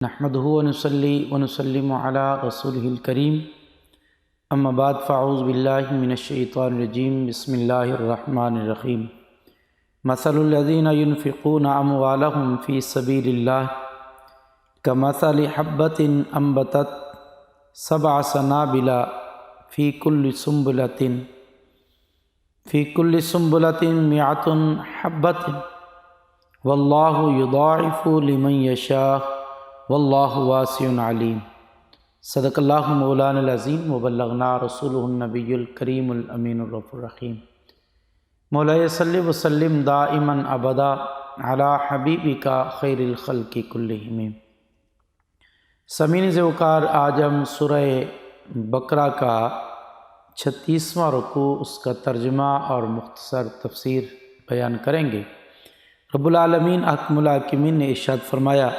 نحمده ونصلي ونسلم على رسوله الكريم اما بعد فاعوذ باللہ من الشیطان الرجیم بسم اللہ الرحمن الرحیم مثل الذین ينفقون اموالهم فی سبیل اللہ کمثل حبۃ انبتت سبع سنابل فی کل سنبلۃ مئۃ حبۃ واللہ یضاعف لمن یشاء واللہ واسع علیم۔ صدق اللہ مولانا العظیم وبلغنا رسولہ النبی الکریم الامین الرؤوف الرحیم۔ مولاي صلی وسلم دائما ابدا علی حبیبک خیر الخلق کلہم۔ سامعین وقار، آج ہم سورہ بقرہ کا 36واں رکوع، اس کا ترجمہ اور مختصر تفسیر بیان کریں گے۔ رب العالمین احکم الحاکمین نے ارشاد فرمایا،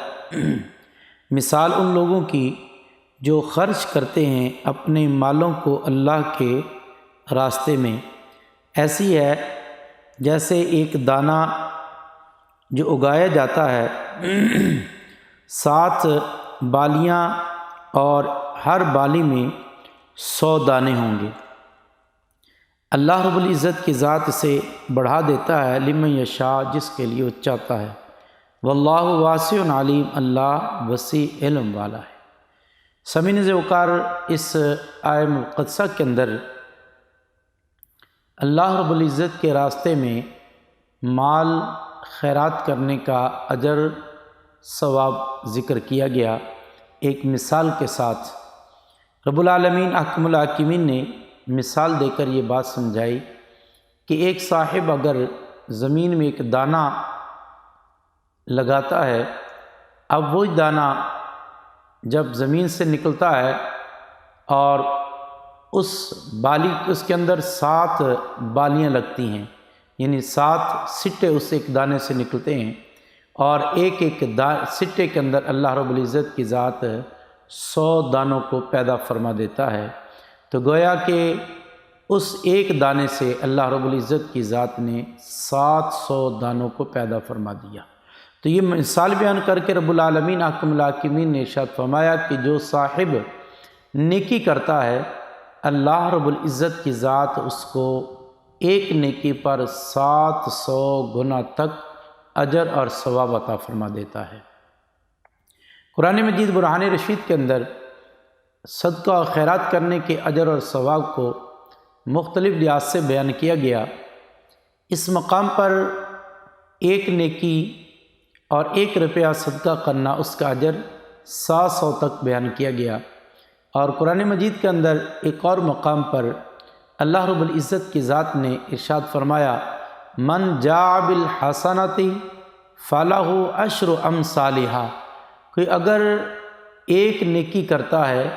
مثال ان لوگوں کی جو خرچ کرتے ہیں اپنے مالوں کو اللہ کے راستے میں، ایسی ہے جیسے ایک دانہ جو اگایا جاتا ہے، 7 بالیاں اور ہر بالی میں 100 دانے ہوں گے۔ اللہ رب العزت کی ذات اسے بڑھا دیتا ہے لمن یشاء، جس کے لیے وہ چاہتا ہے۔ واللہ واسع علیم، اللہ وسیع علم والا ہے۔ سامعین وقار، اس آیہ مقدسہ کے اندر اللہ رب العزت کے راستے میں مال خیرات کرنے کا اجر ثواب ذکر کیا گیا ایک مثال کے ساتھ۔ رب العالمین احکم الحاکمین نے مثال دے کر یہ بات سمجھائی کہ ایک صاحب اگر زمین میں ایک دانہ لگاتا ہے، اب وہی دانہ جب زمین سے نکلتا ہے اور اس کے اندر 7 بالیاں لگتی ہیں، یعنی 7 سٹے اس ایک دانے سے نکلتے ہیں، اور ایک سٹے کے اندر اللہ رب العزت کی ذات 100 دانوں کو پیدا فرما دیتا ہے۔ تو گویا کہ اس ایک دانے سے اللہ رب العزت کی ذات نے 700 دانوں کو پیدا فرما دیا۔ تو یہ مثال بیان کر کے رب العالمین احکم الحاکمین نے ارشاد فرمایا کہ جو صاحب نیکی کرتا ہے، اللہ رب العزت کی ذات اس کو ایک نیکی پر 700 گنا تک اجر اور ثواب عطا فرما دیتا ہے۔ قرآن مجید برہان رشید کے اندر صدقہ و خیرات کرنے کے اجر اور ثواب کو مختلف لحاظ سے بیان کیا گیا۔ اس مقام پر ایک نیکی اور 1 روپیہ صدقہ کرنا، اس کا اجر 700 تک بیان کیا گیا۔ اور قرآن مجید کے اندر ایک اور مقام پر اللہ رب العزت کی ذات نے ارشاد فرمایا، من جاء بالحسنۃ فلہ عشر امثالھا، کوئی اگر ایک نیکی کرتا ہے،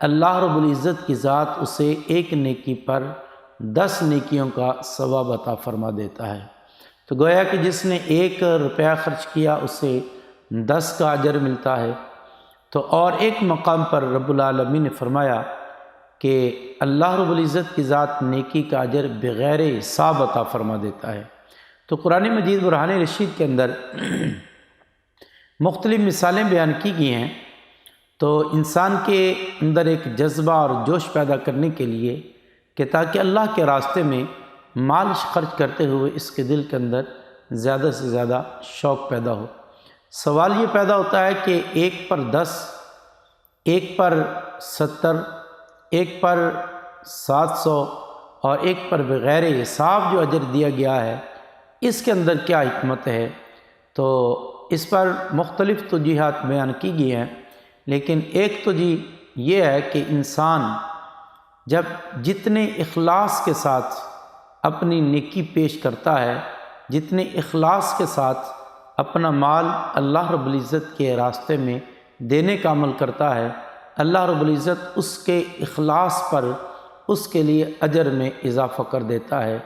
اللہ رب العزت کی ذات اسے ایک نیکی پر 10 نیکیوں کا ثواب عطا فرما دیتا ہے۔ تو گویا کہ جس نے 1 روپیہ خرچ کیا اسے 10 کا اجر ملتا ہے۔ تو اور ایک مقام پر رب العالمین نے فرمایا کہ اللہ رب العزت کی ذات نیکی کا اجر بغیر حساب عطا فرما دیتا ہے۔ تو قرآن مجید برہان رشید کے اندر مختلف مثالیں بیان کی گئی ہیں، تو انسان کے اندر ایک جذبہ اور جوش پیدا کرنے کے لیے کہ تاکہ اللہ کے راستے میں مال خرچ کرتے ہوئے اس کے دل کے اندر زیادہ سے زیادہ شوق پیدا ہو۔ سوال یہ پیدا ہوتا ہے کہ 1 پر 10، 1 پر 70، 1 پر 700 اور 1 پر بغیر حساب جو اجر دیا گیا ہے، اس کے اندر کیا حکمت ہے؟ تو اس پر مختلف توجیہات بیان کی گئی ہیں، لیکن ایک توجیہ یہ ہے کہ انسان جب جتنے اخلاص کے ساتھ اپنی نیکی پیش کرتا ہے، جتنے اخلاص کے ساتھ اپنا مال اللہ رب العزت کے راستے میں دینے کا عمل کرتا ہے، اللہ رب العزت اس کے اخلاص پر اس کے لیے اجر میں اضافہ کر دیتا ہے۔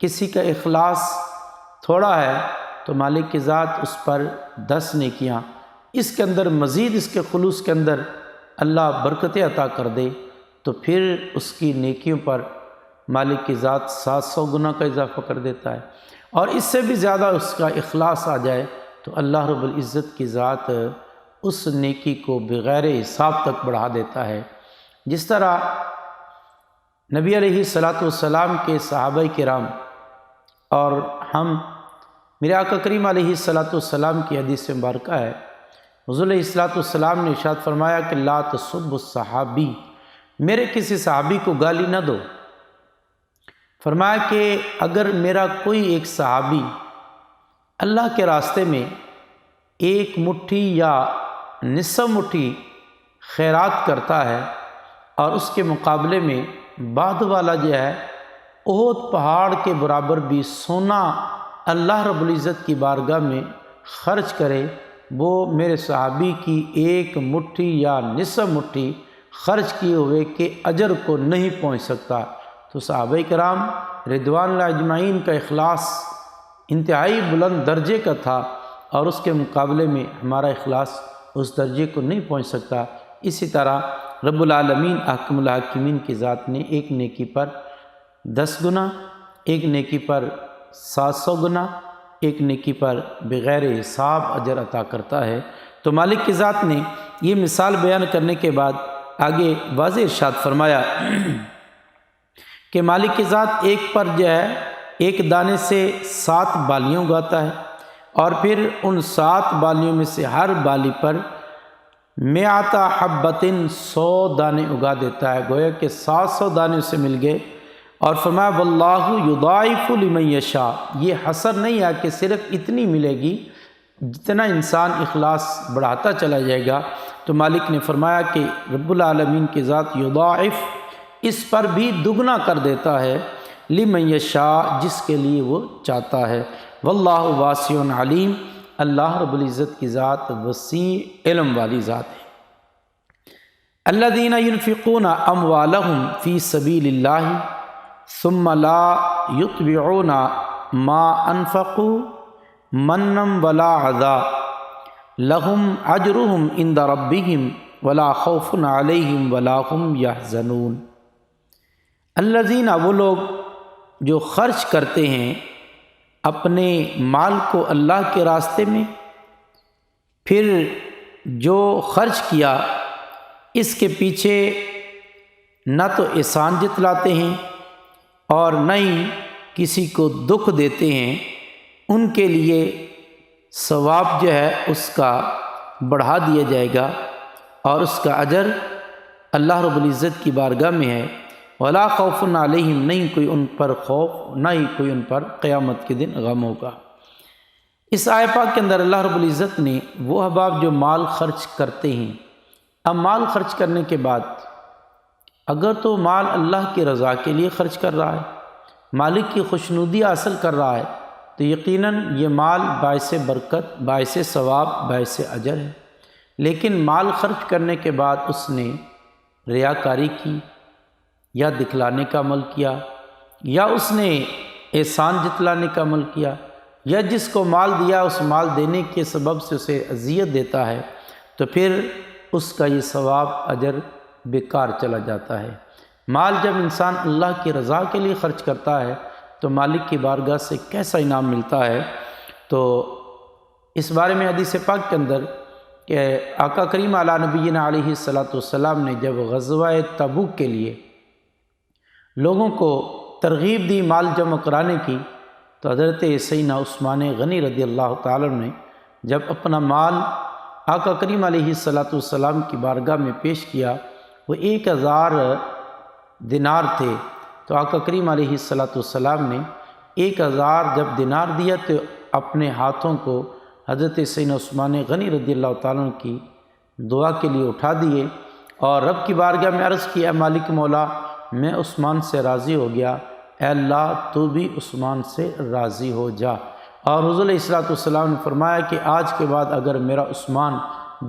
کسی کا اخلاص تھوڑا ہے تو مالک کی ذات اس پر 10 نیکیاں، اس کے اندر مزید اس کے خلوص کے اندر اللہ برکتیں عطا کر دے، تو پھر اس کی نیکیوں پر مالک کی ذات 700 گنا کا اضافہ کر دیتا ہے، اور اس سے بھی زیادہ اس کا اخلاص آ جائے تو اللہ رب العزت کی ذات اس نیکی کو بغیر حساب تک بڑھا دیتا ہے۔ جس طرح نبی علیہ الصلاۃ والسلام کے صحابہ کرام اور ہم، میرے آقا کریم علیہ الصلاۃ والسلام کی حدیث مبارکہ ہے، حضور علیہ الصلاۃ والسلام نے ارشاد فرمایا کہ لا تسبوا الصحابی، میرے کسی صحابی کو گالی نہ دو۔ فرمایا کہ اگر میرا کوئی ایک صحابی اللہ کے راستے میں ایک مٹھی یا نصف مٹھی خیرات کرتا ہے اور اس کے مقابلے میں بعد والا جو ہے احد پہاڑ کے برابر بھی سونا اللہ رب العزت کی بارگاہ میں خرچ کرے، وہ میرے صحابی کی ایک مٹھی یا نصف مٹھی خرچ کیے ہوئے کے اجر کو نہیں پہنچ سکتا۔ تو صحابہ کرام رضوان اللہ اجمعین کا اخلاص انتہائی بلند درجے کا تھا، اور اس کے مقابلے میں ہمارا اخلاص اس درجے کو نہیں پہنچ سکتا۔ اسی طرح رب العالمین احکم الحاکمین کی ذات نے ایک نیکی پر 10 گنا، ایک نیکی پر 700 گنا، ایک نیکی پر بغیر حساب اجر عطا کرتا ہے۔ تو مالک کی ذات نے یہ مثال بیان کرنے کے بعد آگے واضح ارشاد فرمایا کہ مالک کی ذات ایک پر جو ہے ایک دانے سے 7 بالیاں اگاتا ہے، اور پھر ان 7 بالیوں میں سے ہر بالی پر 100 حبتن 100 دانے اگا دیتا ہے، گویا کہ 700 دانے اسے مل گئے۔ اور فرمایا واللہ یضاعف لمن یشاء، یہ حصر نہیں ہے کہ صرف اتنی ملے گی، جتنا انسان اخلاص بڑھاتا چلا جائے گا۔ تو مالک نے فرمایا کہ رب العالمین کی ذات یضاعف، اس پر بھی دگنا کر دیتا ہے، لمن یشاء، جس کے لیے وہ چاہتا ہے۔ واللہ واسع علیم، اللہ رب العزت کی ذات وسیع علم والی ذات ہے۔ الذین ينفقون اموالهم فی سبیل اللہ ثم لا یتبعون ما انفقوا منا ولا عذا لهم اجرهم عند ربهم ولا خوف علیہم ولا هم یحزنون۔ الذین، وہ لوگ جو خرچ کرتے ہیں اپنے مال کو اللہ کے راستے میں، پھر جو خرچ کیا اس کے پیچھے نہ تو احسان جتلاتے ہیں اور نہ ہی کسی کو دکھ دیتے ہیں، ان کے لیے ثواب جو ہے اس کا بڑھا دیا جائے گا، اور اس کا اجر اللہ رب العزت کی بارگاہ میں ہے۔ ولا خوف علیہم، نہیں کوئی ان پر خوف، نہ ہی کوئی ان پر قیامت کے دن غم ہوگا۔ اس آیت پاک کے اندر اللہ رب العزت نے وہ احباب جو مال خرچ کرتے ہیں، اب مال خرچ کرنے کے بعد اگر تو مال اللہ کی رضا کے لیے خرچ کر رہا ہے، مالک کی خوشنودی حاصل کر رہا ہے، تو یقیناً یہ مال باعث برکت، باعث ثواب، باعث اجر ہے۔ لیکن مال خرچ کرنے کے بعد اس نے ریاکاری کی، یا دکھلانے کا عمل کیا، یا اس نے احسان جتلانے کا عمل کیا، یا جس کو مال دیا اس مال دینے کے سبب سے اسے اذیت دیتا ہے، تو پھر اس کا یہ ثواب اجر بیکار چلا جاتا ہے۔ مال جب انسان اللہ کی رضا کے لیے خرچ کرتا ہے تو مالک کی بارگاہ سے کیسا انعام ملتا ہے۔ تو اس بارے میں حدیث پاک کے اندر کہ آقا کریم علی نبینا علیہ الصلاۃ والسلام نے جب غزوہ تبوک کے لیے لوگوں کو ترغیب دی مال جمع کرانے کی، تو حضرت سیدنا عثمان غنی رضی اللہ تعالیٰ نے جب اپنا مال آقا کریم علیہ الصلاۃ والسلام کی بارگاہ میں پیش کیا، وہ 1000 دینار تھے۔ تو آقا کریم علیہ الصلاۃ والسلام نے 1000 جب دینار دیا تو اپنے ہاتھوں کو حضرت سیدنا عثمان غنی رضی اللہ تعالیٰ کی دعا کے لیے اٹھا دیے، اور رب کی بارگاہ میں عرض کیا، مالک مولا میں عثمان سے راضی ہو گیا، اے اللہ تو بھی عثمان سے راضی ہو جا۔ اور حضور علیہ الصلوۃ والسلام نے فرمایا کہ آج کے بعد اگر میرا عثمان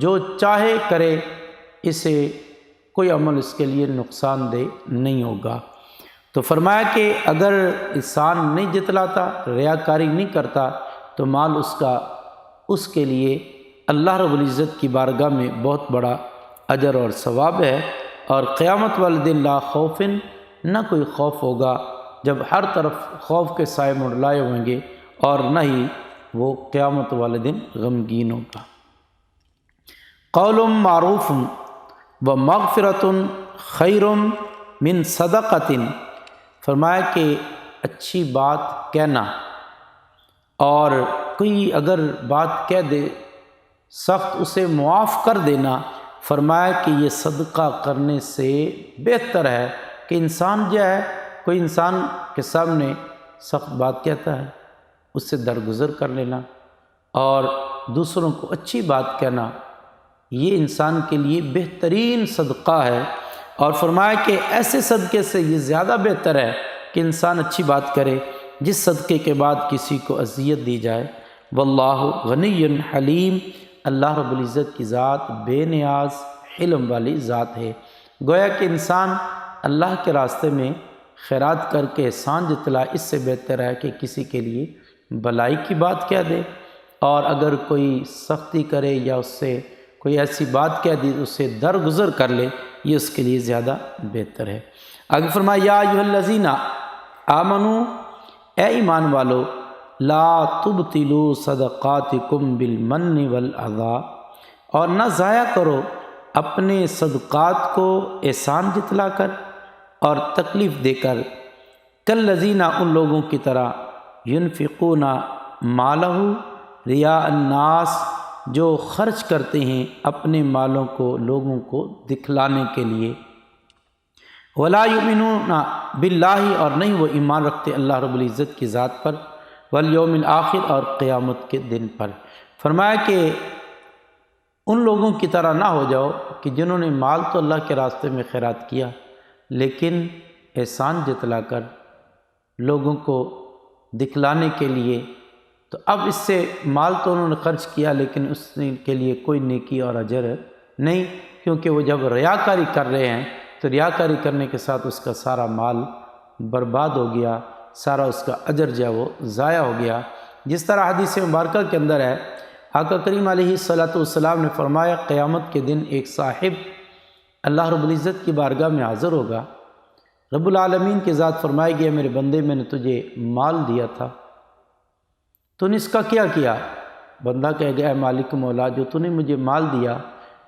جو چاہے کرے، اسے کوئی عمل اس کے لیے نقصان دہ نہیں ہوگا۔ تو فرمایا کہ اگر احسان نہیں جتلاتا، ریاکاری نہیں کرتا، تو مال اس کے لیے اللہ رب العزت کی بارگاہ میں بہت بڑا اجر اور ثواب ہے۔ اور قیامت والے دن لا خوف، نہ کوئی خوف ہوگا، جب ہر طرف خوف کے سائے منڈلائے ہوئیں گے، اور نہ ہی وہ قیامت والے دن غمگین ہوگا۔ قول معروف و مغفرۃ خیر من صدقۃ، فرمایا کہ اچھی بات کہنا اور کوئی اگر بات کہہ دے سخت اسے معاف کر دینا، فرمایا کہ یہ صدقہ کرنے سے بہتر ہے کہ انسان جو ہے کوئی انسان کے سامنے سخت بات کہتا ہے اس سے درگزر کر لینا اور دوسروں کو اچھی بات کہنا، یہ انسان کے لیے بہترین صدقہ ہے۔ اور فرمایا کہ ایسے صدقے سے یہ زیادہ بہتر ہے کہ انسان اچھی بات کرے جس صدقے کے بعد کسی کو اذیت دی جائے۔ واللہ غنی حلیم، اللہ رب العزت کی ذات بے نیاز حلم والی ذات ہے۔ گویا کہ انسان اللہ کے راستے میں خیرات کر کے احسان جتلائے، اس سے بہتر ہے کہ کسی کے لیے بلائی کی بات کہہ دے، اور اگر کوئی سختی کرے یا اس سے کوئی ایسی بات کہہ دی اس سے درگزر کر لے، یہ اس کے لیے زیادہ بہتر ہے۔ آگے فرمایا یا ایھا الذین آمنوا، اے ایمان والو، لا تبطلوا صدقاتکم بالمن والاذی، اور نہ ضائع کرو اپنے صدقات کو احسان جتلا کر اور تکلیف دے کر، کالذین، ان لوگوں کی طرح، ينفقون مالہ ریا الناس، جو خرچ کرتے ہیں اپنے مالوں کو لوگوں کو دکھلانے کے لیے، ولا یؤمنون باللہ، اور نہیں وہ ایمان رکھتے اللہ رب العزت کی ذات پر، والیوم الآخر، اور قیامت کے دن پر۔ فرمایا کہ ان لوگوں کی طرح نہ ہو جاؤ کہ جنہوں نے مال تو اللہ کے راستے میں خیرات کیا لیکن احسان جتلا کر لوگوں کو دکھلانے کے لیے، تو اب اس سے مال تو انہوں نے خرچ کیا لیکن اس کے لیے کوئی نیکی اور اجر نہیں، کیونکہ وہ جب ریاکاری کر رہے ہیں تو ریاکاری کرنے کے ساتھ اس کا سارا مال برباد ہو گیا، سارا اس کا اجر جو ہے وہ ضائع ہو گیا۔ جس طرح حدیث مبارکہ کے اندر ہے، آقا کریم علیہ الصلاۃ والسلام نے فرمایا قیامت کے دن ایک صاحب اللہ رب العزت کی بارگاہ میں حاضر ہوگا، رب العالمین کی ذات فرمائے گی میرے بندے میں نے تجھے مال دیا تھا، تو نے اس کا کیا کیا؟ بندہ کہے گا اے مالک مولا، جو تو نے مجھے مال دیا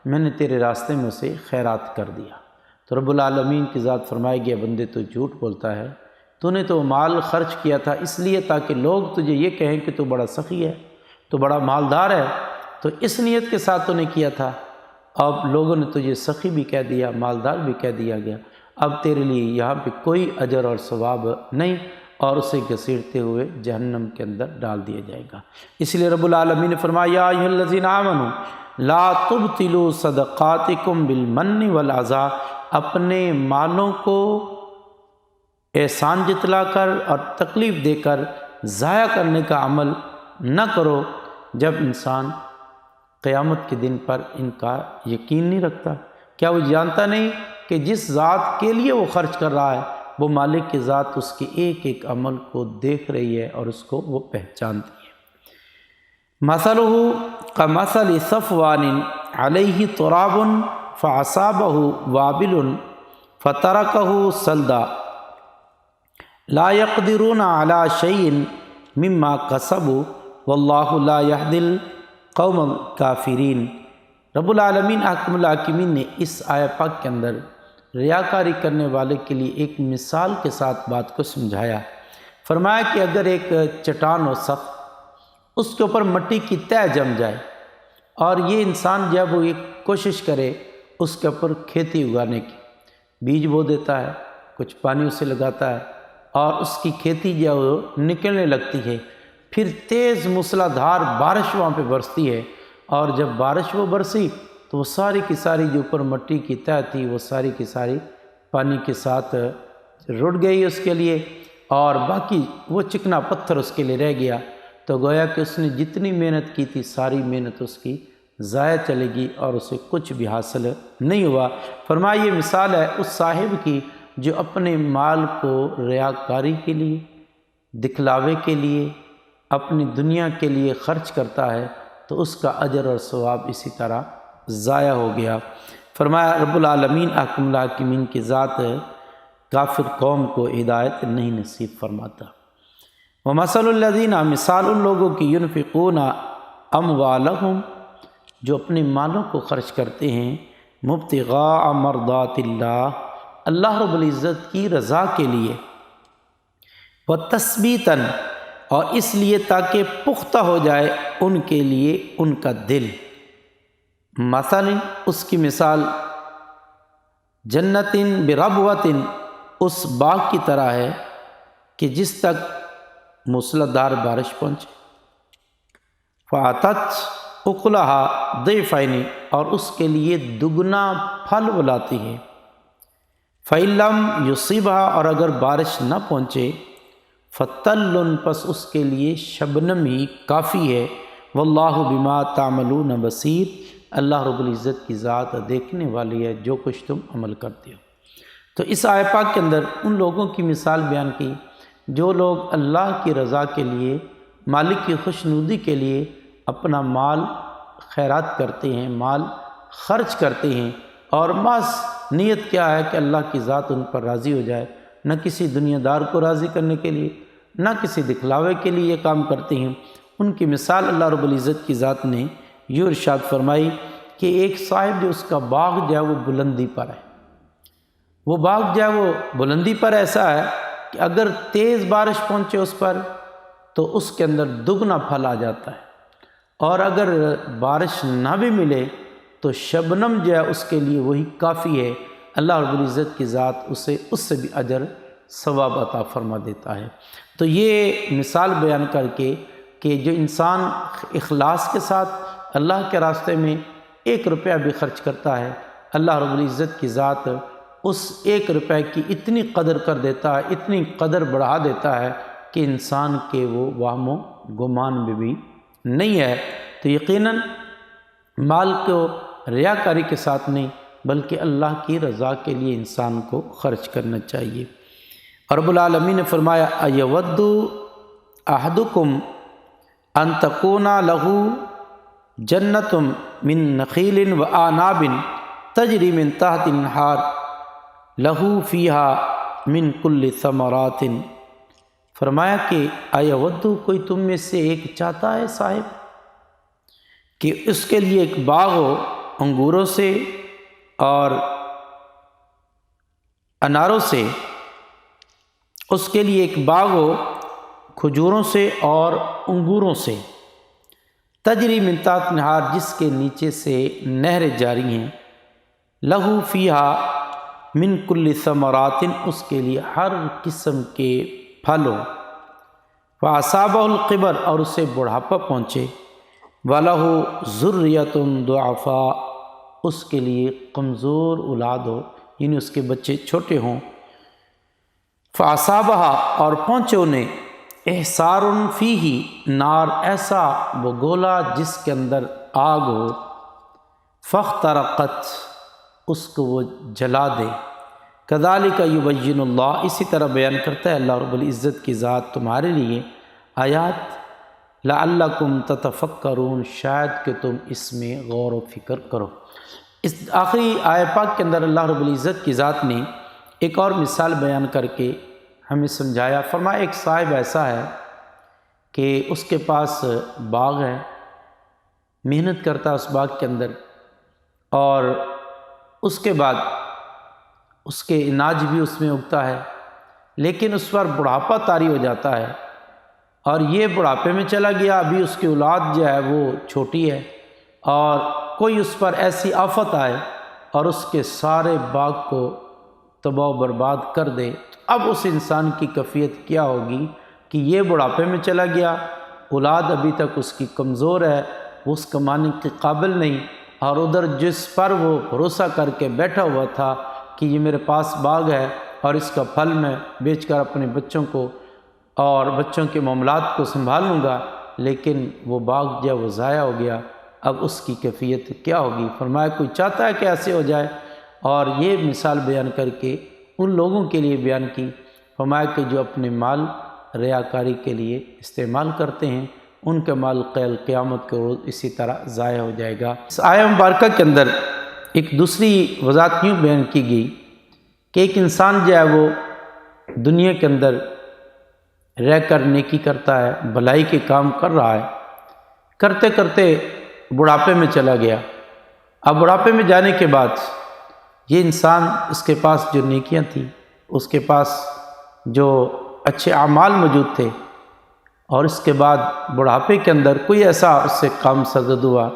میں نے تیرے راستے میں اسے خیرات کر دیا۔ تو رب العالمین کی ذات فرمائے گی بندے تو جھوٹ بولتا ہے، تو نے تو مال خرچ کیا تھا اس لیے تاکہ لوگ تجھے یہ کہیں کہ تو بڑا سخی ہے، تو بڑا مالدار ہے، تو اس نیت کے ساتھ تو نے کیا تھا، اب لوگوں نے تجھے سخی بھی کہہ دیا، مالدار بھی کہہ دیا گیا، اب تیرے لیے یہاں پہ کوئی اجر اور ثواب نہیں، اور اسے گھسیٹتے ہوئے جہنم کے اندر ڈال دیا جائے گا۔ اس لیے رب العالمین نے فرمایا یا ایھا الذین آمنوا لا تبطلوا صدقاتکم بالمن والاذی، اپنے مالوں کو احسان جتلا کر اور تکلیف دے کر ضائع کرنے کا عمل نہ کرو جب انسان قیامت کے دن پر ان کا یقین نہیں رکھتا۔ کیا وہ جانتا نہیں کہ جس ذات کے لیے وہ خرچ کر رہا ہے وہ مالک کی ذات اس کے ایک ایک عمل کو دیکھ رہی ہے اور اس کو وہ پہچانتی ہے۔ مثلہ کمثل صفوان علیہ تراب فاصابہ وابل فترکہ صلدا لا یقدرون علی شیء مما کسبوا واللہ لا یہدی القوم الکافرین۔ رب العالمین حکم الحاکمین نے اس آیت پاک کے اندر ریاکاری کرنے والے کے لیے ایک مثال کے ساتھ بات کو سمجھایا۔ فرمایا کہ اگر ایک چٹان ہو سخت، اس کے اوپر مٹی کی تہ جم جائے اور یہ انسان جب وہ ایک کوشش کرے اس کے اوپر کھیتی اگانے کی، بیج بو دیتا ہے، کچھ پانی اسے لگاتا ہے اور اس کی کھیتی جو وہ نکلنے لگتی ہے، پھر تیز موسلا دھار بارش وہاں پہ برستی ہے، اور جب بارش وہ برسی تو وہ ساری کی ساری جو اوپر مٹی کی تہ تھی وہ ساری کی ساری پانی کے ساتھ رڑ گئی اس کے لیے، اور باقی وہ چکنا پتھر اس کے لیے رہ گیا۔ تو گویا کہ اس نے جتنی محنت کی تھی ساری محنت اس کی ضائع چلے گی اور اسے کچھ بھی حاصل نہیں ہوا۔ فرمایا یہ مثال ہے اس صاحب کی جو اپنے مال کو ریاکاری کے لیے، دکھلاوے کے لیے، اپنی دنیا کے لیے خرچ کرتا ہے تو اس کا اجر اور ثواب اسی طرح ضائع ہو گیا۔ فرمایا رب العالمین حکم الحاکمین کی ذات کافر قوم کو ہدایت نہیں نصیب فرماتا۔ ومثل الذین، مثال ان لوگوں کی، ينفقون اموالہم، جو اپنے مالوں کو خرچ کرتے ہیں مبتغاء مرضات اللہ، اللہ رب العزت کی رضا کے لیے، وتثبیتاً، اور اس لیے تاکہ پختہ ہو جائے ان کے لیے ان کا دل۔ مثلا اس کی مثال جنت بربوۃ، اس باغ کی طرح ہے کہ جس تک موسلادھار بارش پہنچے، فاتت اکلہا ضعفین، اور اس کے لیے دگنا پھل بلاتی ہے، فَإِن یصیبھا، اور اگر بارش نہ پہنچے، فَطَلٌّ، پس اس کے لیے شبنم ہی کافی ہے، واللہ بما تعملون بصیر، اللہ رب العزت کی ذات دیکھنے والی ہے جو کچھ تم عمل کرتے ہو۔ تو اس آیت پاک کے اندر ان لوگوں کی مثال بیان کی جو لوگ اللہ کی رضا کے لیے، مالک کی خوشنودی کے لیے اپنا مال خیرات کرتے ہیں، مال خرچ کرتے ہیں، اور محض نیت کیا ہے کہ اللہ کی ذات ان پر راضی ہو جائے، نہ کسی دنیا دار کو راضی کرنے کے لیے، نہ کسی دکھلاوے کے لیے یہ کام کرتے ہیں۔ ان کی مثال اللہ رب العزت کی ذات نے یوں ارشاد فرمائی کہ ایک صاحب جو اس کا باغ جو ہے وہ بلندی پر ہے، وہ باغ جو ہے وہ بلندی پر ایسا ہے کہ اگر تیز بارش پہنچے اس پر تو اس کے اندر دگنا پھل آ جاتا ہے، اور اگر بارش نہ بھی ملے تو شبنم جو ہے اس کے لیے وہی کافی ہے، اللہ رب العزت کی ذات اسے اس سے بھی اجر ثواب عطا فرما دیتا ہے۔ تو یہ مثال بیان کر کے کہ جو انسان اخلاص کے ساتھ اللہ کے راستے میں 1 روپیہ بھی خرچ کرتا ہے، اللہ رب العزت کی ذات اس 1 روپے کی اتنی قدر کر دیتا ہے، اتنی قدر بڑھا دیتا ہے کہ انسان کے وہ وہم و گمان میں بھی نہیں ہے۔ تو یقیناً مال کو ریاکاری کے ساتھ نہیں بلکہ اللہ کی رضا کے لیے انسان کو خرچ کرنا چاہیے۔ اور رب العالمین نے فرمایا ایود احدکم ان تکون لہ جنت من نخیل و اعناب تجری من تحت الانہار لہ فیہا من کل ثمرات، فرمایا کہ ایود، کوئی تم میں سے ایک چاہتا ہے صاحب کہ اس کے لیے ایک باغ ہو انگوروں سے اور اناروں سے، اس کے لیے ایک باغ ہو کھجوروں سے اور انگوروں سے، تجری من تحت الانہار، جس کے نیچے سے نہریں جاری ہیں، لہو فیہا من کل ثمرات، اس کے لیے ہر قسم کے پھل ہو، فاصابہ الکبر، اور اسے بڑھاپا پہنچے، وَلَهُ ذُرِّيَّةٌ ضُعَفَاء، اس کے لیے کمزور اولاد ہو، یعنی اس کے بچے چھوٹے ہوں، فَأَصَابَهَا، اور پہنچے انہیں، احسار فیہ نار، ایسا وہ گولا جس کے اندر آگ ہو، فاخترقت، اس کو وہ جلا دے، کذالک یبین اللہ، اسی طرح بیان کرتا ہے اللہ رب العزت کی ذات تمہارے لیے آیات، لعلکم تتفکرون، شاید کہ تم اس میں غور و فکر کرو۔ اس آخری آیت پاک کے اندر اللہ رب العزت کی ذات نے ایک اور مثال بیان کر کے ہمیں سمجھایا، فرمایا ایک صاحب ایسا ہے کہ اس کے پاس باغ ہے، محنت کرتا ہے اس باغ کے اندر، اور اس کے بعد اس کے اناج بھی اس میں اگتا ہے، لیکن اس پر بڑھاپا طاری ہو جاتا ہے، اور یہ بڑھاپے میں چلا گیا، ابھی اس کی اولاد جو ہے وہ چھوٹی ہے، اور کوئی اس پر ایسی آفت آئے اور اس کے سارے باغ کو تباہ و برباد کر دے، اب اس انسان کی کیفیت کیا ہوگی کہ یہ بڑھاپے میں چلا گیا، اولاد ابھی تک اس کی کمزور ہے، وہ اس کمانے کے قابل نہیں، اور ادھر جس پر وہ بھروسہ کر کے بیٹھا ہوا تھا کہ یہ میرے پاس باغ ہے اور اس کا پھل میں بیچ کر اپنے بچوں کو اور بچوں کے معاملات کو سنبھال لوں گا، لیکن وہ باغ جو وہ ضائع ہو گیا، اب اس کی کیفیت کیا ہوگی؟ فرمایا کوئی چاہتا ہے کہ ایسے ہو جائے، اور یہ مثال بیان کر کے ان لوگوں کے لیے بیان کی، فرمایا کہ جو اپنے مال ریاکاری کے لیے استعمال کرتے ہیں، ان کا مال قیامت کے روز اسی طرح ضائع ہو جائے گا۔ اس آیہ مبارکہ کے اندر ایک دوسری وضاحت یوں بیان کی گئی کہ ایک انسان جو ہے وہ دنیا کے اندر رہ کر نیکی کرتا ہے، بھلائی کے کام کر رہا ہے، کرتے کرتے بڑھاپے میں چلا گیا۔ اب بڑھاپے میں جانے کے بعد یہ انسان، اس کے پاس جو نیکیاں تھیں، اس کے پاس جو اچھے اعمال موجود تھے، اور اس کے بعد بڑھاپے کے اندر کوئی ایسا اس سے کام سرزد ہوا،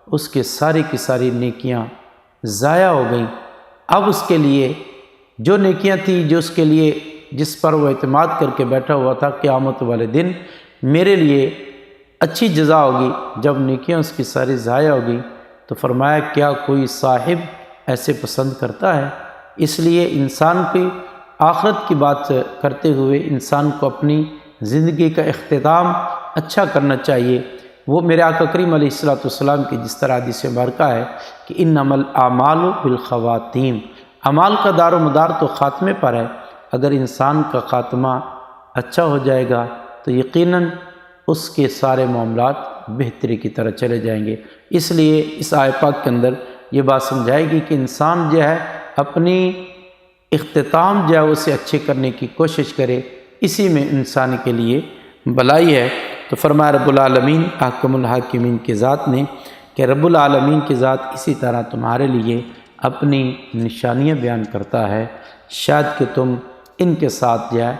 اس کے ساری کی ساری نیکیاں ضائع ہو گئیں۔ اب اس کے لیے جو نیکیاں تھیں، جو اس کے لیے جس پر وہ اعتماد کر کے بیٹھا ہوا تھا، قیامت والے دن میرے لیے اچھی جزا ہوگی، جب نیکیاں اس کی ساری ضائع ہوگی، تو فرمایا کیا کوئی صاحب ایسے پسند کرتا ہے؟ اس لیے انسان کی آخرت کی بات کرتے ہوئے انسان کو اپنی زندگی کا اختتام اچھا کرنا چاہیے۔ وہ میرے آقا کریم علیہ السلام کی جس طرح حدیث مبارکہ ہے کہ انما الاعمال بالخواتیم، اعمال کا دار و مدار تو خاتمے پر ہے۔ اگر انسان کا خاتمہ اچھا ہو جائے گا تو یقیناً اس کے سارے معاملات بہتری کی طرح چلے جائیں گے۔ اس لیے اس آیت پاک کے اندر یہ بات سمجھائے گی کہ انسان جو ہے اپنی اختتام جو ہے اسے اچھے کرنے کی کوشش کرے، اسی میں انسان کے لیے بھلائی ہے۔ تو فرمایا رب العالمین احکم الحاکمین کی ذات نے کہ رب العالمین کی ذات اسی طرح تمہارے لیے اپنی نشانیاں بیان کرتا ہے، شاید کہ تم ان کے ساتھ جو ہے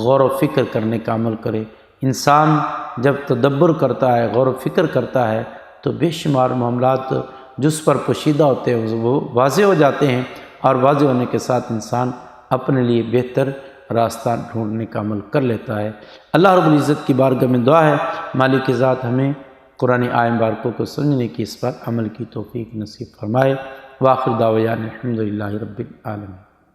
غور و فکر کرنے کا عمل کرے۔ انسان جب تدبر کرتا ہے، غور و فکر کرتا ہے، تو بے شمار معاملات جس پر پوشیدہ ہوتے ہیں وہ واضح ہو جاتے ہیں، اور واضح ہونے کے ساتھ انسان اپنے لیے بہتر راستہ ڈھونڈنے کا عمل کر لیتا ہے۔ اللہ رب العزت کی بارگاہ میں دعا ہے مالک ذات ہمیں قرآن آیات مبارکوں کو سمجھنے کی، اس پر عمل کی توفیق نصیب فرمائے۔ وآخر دعوانا الحمدللہ رب العالمین۔